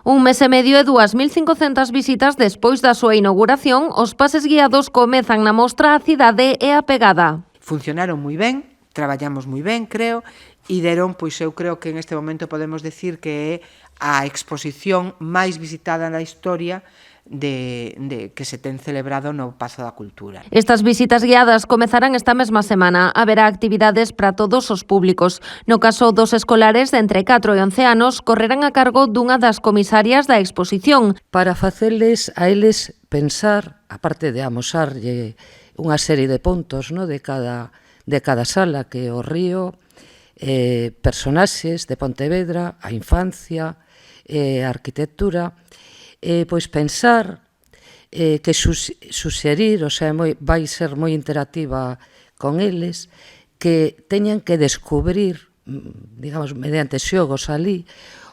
Un mes e medio e 2.500 visitas despois da súa inauguración, os pases guiados comezan na mostra A cidade e a pegada. Funcionaron moi ben, traballamos moi ben, creo, e deron, pois eu creo que en este momento podemos decir que é a exposición máis visitada na historia que se ten celebrado no Pazo da Cultura. Estas visitas guiadas comezarán esta mesma semana. Haberá actividades para todos os públicos. No caso dos escolares de entre 4 e 11 anos, correrán a cargo dunha das comisarias da exposición. Para facerles a eles pensar, aparte de amosarlle unha serie de puntos, no, de cada sala, que o río, personaxes de Pontevedra, a infancia, a arquitectura, pois pensar que suxerir, o sea, vai ser moi interactiva con eles, que teñan que descubrir, digamos, mediante xogos ali,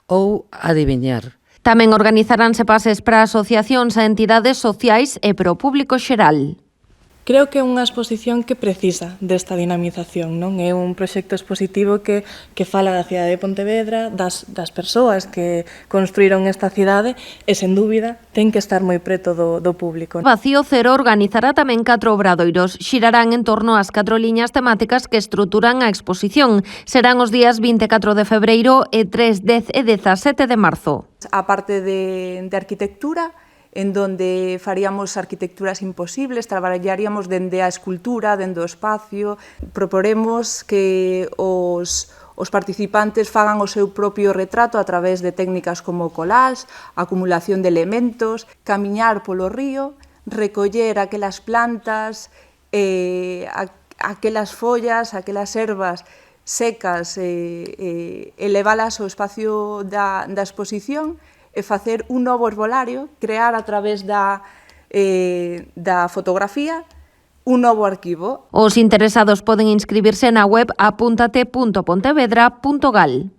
ou adiviñar. Tamén organizaránse pases para asociacións e entidades sociais e para o público xeral. Creo que é unha exposición que precisa desta dinamización, non? É un proxecto expositivo que fala da cidade de Pontevedra, das persoas que construíron esta cidade e, sen dúbida, ten que estar moi preto do público. Vacío Cero organizará tamén 4 obradoiros. Xirarán en torno ás 4 liñas temáticas que estruturan a exposición. Serán os días 24 de febreiro e 3, 10 e 17 de marzo. A parte de arquitectura, en donde faríamos arquitecturas imposibles, traballaríamos dende a escultura, dende o espacio. Proporemos que os participantes fagan o seu propio retrato a través de técnicas como collage, acumulación de elementos, camiñar polo río, recoller aquelas plantas, aquelas follas, aquelas ervas secas e leválas ao espacio da exposición, e facer un novo herbolario, crear a través da fotografía un novo arquivo. Os interesados poden inscribirse na web apuntate.pontevedra.gal.